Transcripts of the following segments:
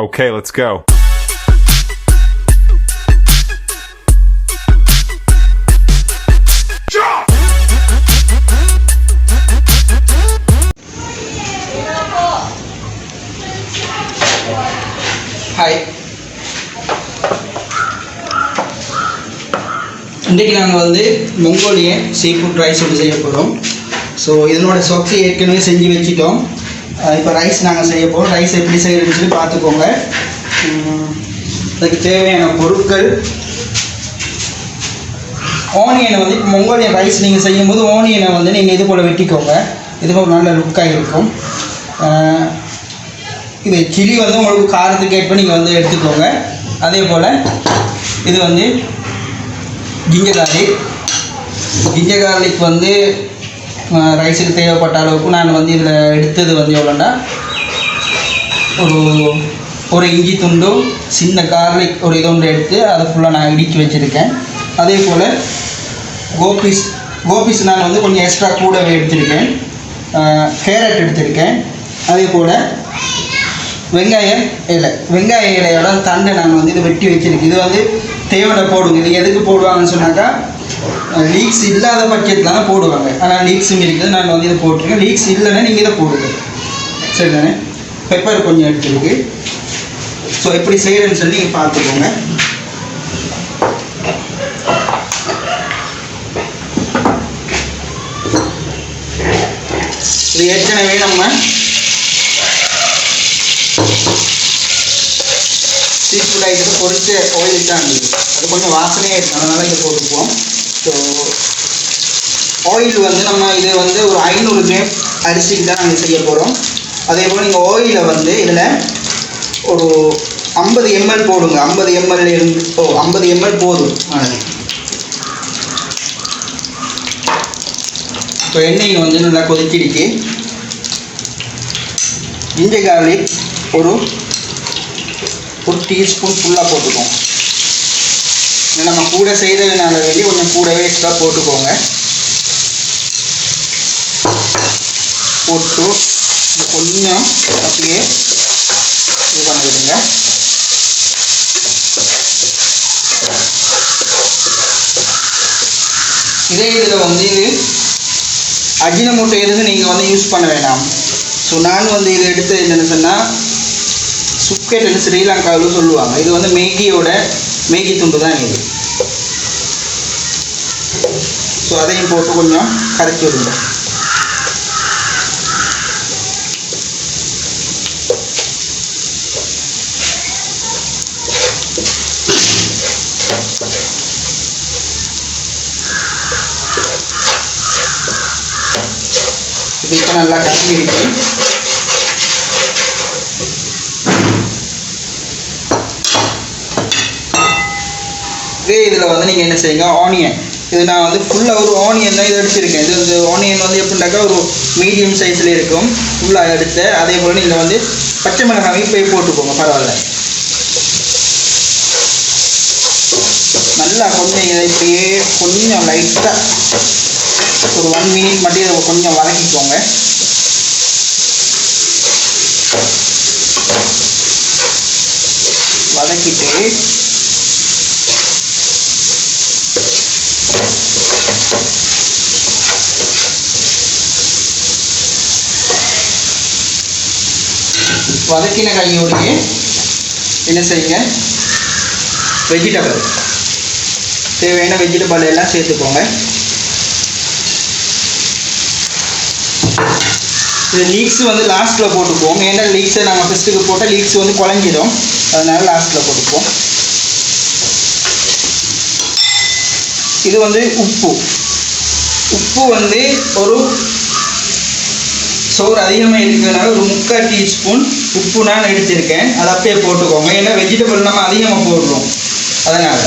Okay, let's go. Hi, இன்றைக்கி நாங்கள் Mongolian sea food rice ஒன்று செய்ய போகிறோம். ஸோ இதனோட சொக்ஸை ஏற்கனவே செஞ்சு வச்சுட்டோம். இப்போ ரைஸ் நாங்கள் செய்ய போகிறோம். ரைஸ் எப்படி செய்யறதுன்னு சொல்லி பார்த்துக்கோங்க. அதுக்கு தேவையான பொருட்கள், ஆனியனை இப்போ மொங்கோலியன் ரைஸ் நீங்கள் செய்யும்போது ஆனியனை நீங்கள் இது போல் வெட்டிக்கோங்க. இது ஒரு நல்ல லுக்காக இருக்கும். இது சில்லி உங்களுக்கு காரத்துக்கு ஏற்ப நீங்கள் எடுத்துக்கோங்க. அதே போல் இது ஜிஞ்சர் கார்லிக் ரைஸுக்கு தேவைப்பட்ட அளவுக்கு நான் இதில் எடுத்தது எவ்வளோண்டா, ஒரு இஞ்சி துண்டு, சின்ன கார்லிக் ஒரு ஒன்று எடுத்து அதை ஃபுல்லாக நான் இடித்து வச்சுருக்கேன். அதே போல் கோபிஸ் நான் கொஞ்சம் எக்ஸ்ட்ரா கூடவே எடுத்திருக்கேன். கேரட் எடுத்திருக்கேன். அதே போல் வெங்காய இலையோட தண்டை நான் இதை வெட்டி வச்சுருக்கேன். இது தேவையான போடுங்க. இது எதுக்கு போடுவாங்கன்னு சொன்னாக்கா, லீக்ஸ் இல்லாத பட்சத்தில் தான் போடுவாங்க. ஆனால் லீக்ஸும் இருக்குது. நான் இதை போட்டிருக்கேன். லீக்ஸ் இல்லைன்னா நீங்கள் இதை போடுங்க. சரி தானே? பெப்பர் கொஞ்சம் எடுத்துருக்கு. ஸோ எப்படி செய்கிறேன்னு சொல்லி நீங்கள் பார்த்துக்கோங்க. இது ஏற்கனவே நம்ம சீ ஃபுட் ஐட்டத்தை பொறிச்ச ஆயில் தான் இருந்தது. அது கொஞ்சம் வாசனையாக இருக்கும். அதனால் இதை போட்டுக்குவோம். ஸோ ஆயில் நம்ம இது ஒரு 500 கிராம் அரிசிக்கு தான் நாங்கள் செய்ய போகிறோம். அதே போல் நீங்கள் ஆயிலை இதில் ஒரு 50 ml போடுங்க. 50 ml இருந்து 50 ml போதும். இப்போ எண்ணெய் நல்லா கொதிச்சிடுச்சு. ஜிஞ்சர் கார்லிக் ஒரு டீஸ்பூன் ஃபுல்லாக போட்டுக்கோங்க. நம்ம கூட செய்கிறதுனால கொஞ்சம் கூடவே எக்ஸ்ட்ரா போட்டுக்கோங்க. போட்டு கொஞ்சம் அப்படியே இது பண்ணிவிடுங்க. இதே இதில் இது அஜினமோட்டோ எதுவும் நீங்கள் யூஸ் பண்ண வேண்டாம். ஸோ நான் இது எடுத்து என்னென்னு சொன்னால், சுக்கெட்டுன்னு ஸ்ரீலங்காவில் சொல்லுவாங்க. இது மேகி துண்டு தான் இது. ஸோ அதையும் போட்டு கொஞ்சம் கரைச்சி விடுங்க. இது இப்போ நல்லா கரைஞ்சிடுச்சு. இதே இதில் நீங்கள் என்ன செய்யுங்க, ஆனியன். இது நான் ஃபுல்லாக ஒரு ஆனியன் தான் இது எடுத்துருக்கேன். இது ஆனியன் எப்படின்னாக்கா ஒரு மீடியம் சைஸில் இருக்கும். ஃபுல்லாக எடுத்து அதே போல் நீங்கள் பச்சை மிளகாய் போய் போட்டுக்கோங்க. பரவாயில்ல. நல்லா கொஞ்சம் இதை இப்படியே கொஞ்சம் லைட்டாக ஒரு 1 minute மட்டும் இதை கொஞ்சம் வதக்கிக்கோங்க. வதக்கிட்டு வதக்கின கையோடையே என்ன செய்யுங்க, வெஜிடபிள் தேவையான வெஜிடபிள் எல்லாம் சேர்த்துக்கோங்க. இது லீக்ஸ் லாஸ்ட்டில் போட்டுக்குவோம். ஏன்னா லீக்ஸை நாங்கள் ஃபஸ்ட்டுக்கு போட்டால் லீக்ஸ் குழஞ்சிடும். அதனால் லாஸ்ட்டில் போட்டுக்குவோம். இது உப்பு ஒரு சோறு அதிகமாக இருக்கிறதுனால ஒரு 3/4 டீஸ்பூன் உப்பு நான் எடுத்திருக்கேன். அதை அப்படியே போட்டுக்கோங்க. ஏன்னா வெஜிடபிள் நம்ம அதிகமாக போடுறோம். அதனால்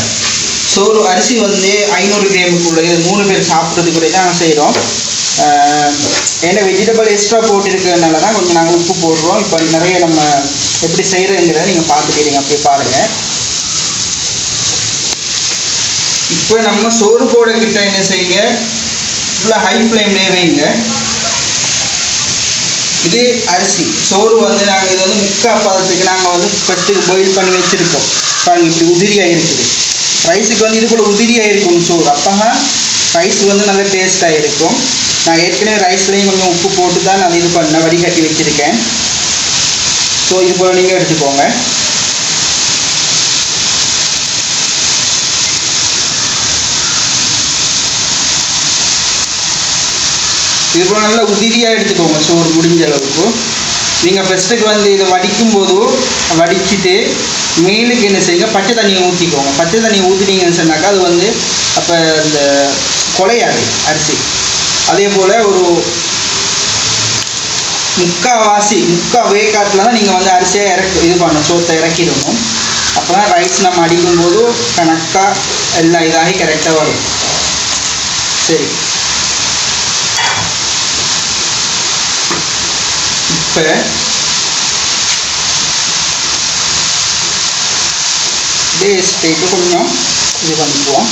சோறு அரிசி 500 கிராமுக்குள்ள இது 3 பேர் சாப்பிட்றதுக்கு கூட தான் செய்கிறோம். ஏன்னா வெஜிடபிள் எக்ஸ்ட்ரா போட்டிருக்கிறதுனால தான் கொஞ்சம் நாங்கள் உப்பு போடுறோம். இப்போ நிறைய நம்ம எப்படி செய்கிறதுங்கிறத நீங்கள் பார்த்துக்கிறீங்க. அப்படியே பாருங்கள். இப்போ நம்ம சோறு போடக்கிட்ட என்ன செய்யுங்க, ஃபுல்லாக ஹை ஃப்ளேம்லேயே வைங்க. இது அரிசி சோறு வந்து நாங்கள் இது வந்து முக்கால் பதத்துக்கு நாங்கள் வந்து ஃபஸ்ட்டுக்கு பாயில் பண்ணி வச்சுருக்கோம். பாருங்கள் இப்படி உதிரியாக இருக்குது. ரைஸுக்கு வந்து இது போல் உதிரியாக இருக்கும் சோறு. அப்போ தான் ரைஸ் வந்து நல்ல டேஸ்ட்டாக இருக்கும். நான் ஏற்கனவே ரைஸ்லேயும் கொஞ்சம் உப்பு போட்டு தான் நான் இது பண்ண வடிகட்டி வச்சுருக்கேன். ஸோ இது போல் நீங்கள் எடுத்துக்கோங்க. இது போல் நல்லா உதிரியாக எடுத்துக்கோங்க சோறு முடிஞ்ச அளவுக்கு. நீங்கள் ஃபஸ்ட்டுக்கு வந்து இதை வடிக்கும் போது வடிச்சிட்டு மேலுக்கு என்ன செய்யுங்க, பச்சை தண்ணியை ஊற்றிக்கோங்க. பச்சை தண்ணியை ஊற்றினீங்கன்னு சொன்னாக்கா அது வந்து அப்போ இந்த குலையாது அரிசி. அதே போல் ஒரு முக்கால் வேக்காட்டில் தான் நீங்கள் வந்து அரிசியை இது பண்ணணும், சோத்தை இறக்கிடணும். அப்போ தான் ரைஸ் நம்ம அடிக்கும்போது கணக்காக எல்லாம் இதாகி கரெக்டாக வரும். சரி, இப்போ இதே ஸ்டேட்டு கொஞ்சம் இது பண்ணிக்குவோம்.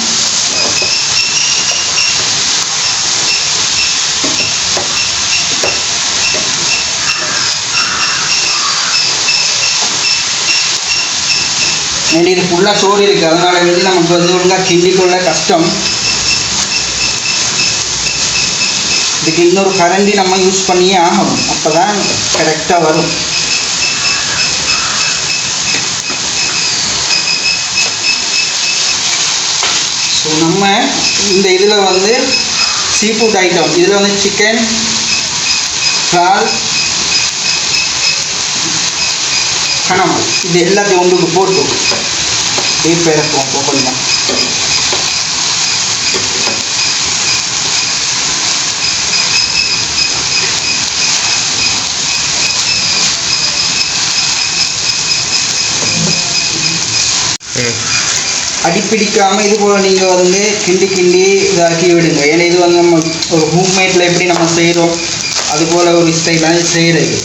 இது ஃபுல்லாக சோறு இருக்குது, அதனால வந்து நமக்கு வந்து ஒழுங்காக கிண்டிக்குள்ள கஷ்டம். இதுக்கு இன்னொரு கரண்டி நம்ம யூஸ் பண்ணியே ஆகணும், அப்போ தான் கரெக்டாக வரும். ஸோ நம்ம இந்த இதில் வந்து சீ ஃபுட் ஐட்டம், இதில் வந்து சிக்கன், இறால், கனவு, இது எல்லாத்தையும் ஒன்றுக்கு போட்டு டீப் இறக்குவோம். இப்போ கொஞ்சம் அடிப்பிடிக்காமல் இது போல் நீங்கள் வந்து கிண்டி இதாக்கி விடுங்க. ஏன்னா இது வந்து நம்ம ஒரு ஹோம்மேட்டில் எப்படி நம்ம செய்கிறோம் அதுபோல் ஒரு ஸ்டைலாக செய்கிறது.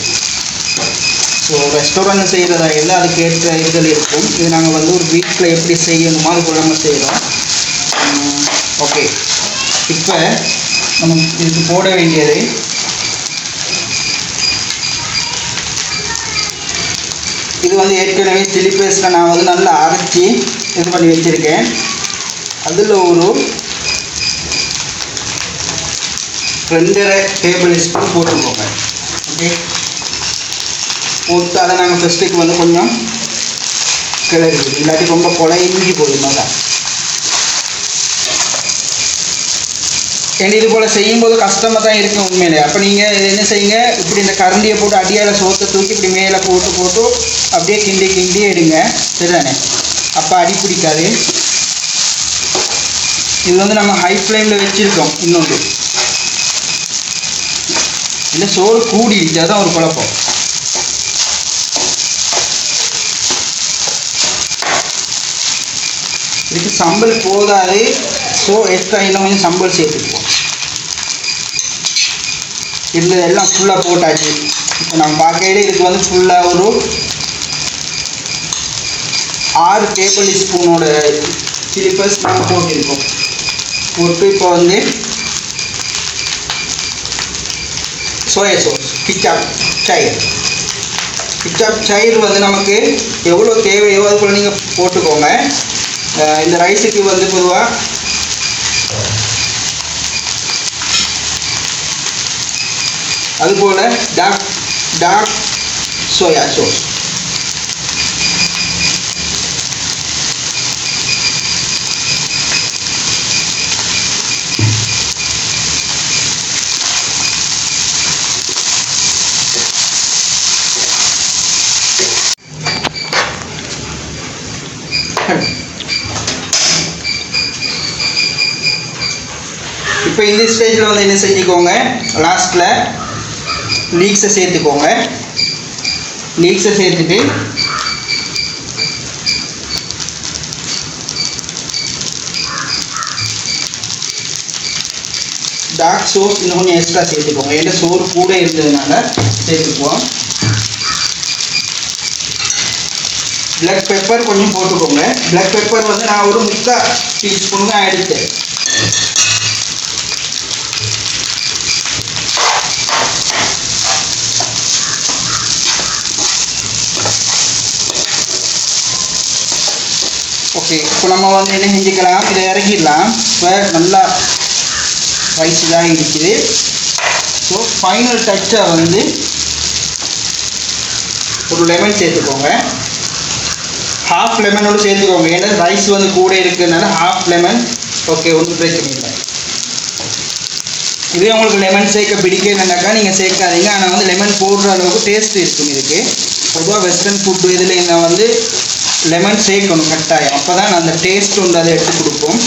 ஸோ ரெஸ்டாரண்ட் செய்கிறதா இல்லை, அதுக்கு ஏற்ற இதுகள் இருக்கும். இது நாங்கள் வந்து ஒரு வீட்டில் எப்படி செய்யணுமோ அது போல் நம்ம செய்கிறோம். ஓகே, இப்போ நம்ம இதுக்கு போட வேண்டியது இது வந்து ஏற்கனவே சில்லி பேஸ்ட்டில் நான் வந்து நல்லா அரைச்சி இது பண்ணி வச்சுருக்கேன். அதில் ஒரு 2.5 டேபிள் ஸ்பூன் போட்டுக்கோங்க. ஓகே, போட்டு அதை நாங்கள் ஃபஸ்ட்டுக்கு வந்து கொஞ்சம் கிளறி, இல்லாட்டி ரொம்ப குழைஞ்சி போயிடும். தான் ஏன்னா இது போல் செய்யும்போது கஷ்டமாக தான் இருக்கும் உண்மையிலே. அப்போ நீங்கள் என்ன செய்யுங்க, இப்படி இந்த கரண்டியை போட்டு அடியால் சோத்தை தூக்கி இப்படி மேலே போட்டு அப்படியே கிண்டி எடுங்க. சரிதானே? அப்போ அடி பிடிக்காது. இது வந்து நம்ம ஹை ஃப்ளேமில் வச்சுருக்கோம். இன்னொன்று இல்லை, சோறு கூடிடுச்சு, அதுதான் ஒரு குழப்பம். இதுக்கு சம்பல் போதாது. ஸோ எக்ஸ்ட்ரா இன்னும் கொஞ்சம் சம்பல் சேர்த்துக்குவோம். இதில் எல்லாம் ஃபுல்லாக போட்டாச்சு. இப்போ நம்ம பார்க்கையில இதுக்கு வந்து ஃபுல்லாக ஒரு 6 டேபிள் ஸ்பூனோட சில்லி பேஸ்ட் நம்ம போட்டிருக்கோம். போட்டு இப்போ வந்து சோயா சாஸ், கிச்சாப் சைர் வந்து நமக்கு எவ்வளோ தேவையோ அது போல் நீங்கள் போட்டுக்கோங்க. இந்த ரைஸுக்கு வந்து பொதுவாக அதுபோல் டார்க் சோயா சாஸ். இப்போ இந்த ஸ்டேஜில் வந்து என்ன செஞ்சுக்கோங்க, லாஸ்ட்டில் லீக்ஸை சேர்த்துக்கோங்க. லீக்ஸை சேர்த்துட்டு டார்க் சோஸ் இன்னும் கொஞ்சம் எக்ஸ்ட்ரா சேர்த்துக்கோங்க. ஏன்னா சோறு கூட இருந்ததுனால சேர்த்துக்குவோம். பிளாக் பெப்பர் கொஞ்சம் போட்டுக்கோங்க. பிளாக் பெப்பர் வந்து நான் ஒரு 3/4 டீஸ்பூன் தான் எடுத்தேன். ஓகே, இப்போ நம்ம வந்து என்ன செஞ்சுக்கலாம், இதை இறக்கிடலாம். இப்போ நல்லா ரைஸ் தான் இருக்குது. ஸோ ஃபைனல் டச்சாக வந்து ஒரு லெமன் சேர்த்துக்கோங்க. ஹாஃப் லெமனோடு சேர்த்துக்கோங்க. ஏன்னா ரைஸ் வந்து கூட இருக்குதுனால ஹாஃப் லெமன். ஓகே, ஒன்றும் பிரச்சனை இல்லை. இதே உங்களுக்கு லெமன் சேர்க்க பிடிக்கலன்னாக்கா நீங்கள் சேர்க்காதீங்க. ஆனால் வந்து லெமன் போடுற அளவுக்கு டேஸ்ட் இருக்கும் இதுக்கு. பொதுவாக வெஸ்டர்ன் ஃபுட்டு இதில் நான் வந்து லெமன் சேர்க்கணும் கட்டாயம். அப்போ தான் அந்த டேஸ்ட் வந்து அதை எடுத்து கொடுக்கும்.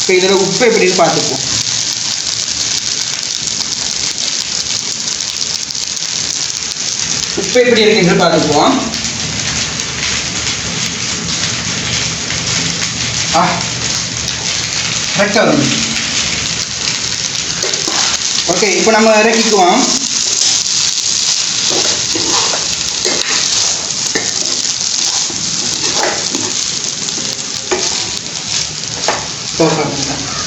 இப்போ இதில் உப்பு எப்படின்னு பார்த்துப்போம். உப்பு எப்படி இருக்குன்னு பார்த்துக்குவோம். கரெக்டாக வந்து ஓகே, இப்போ நம்ம இறக்கிக்குவோம். Perfect.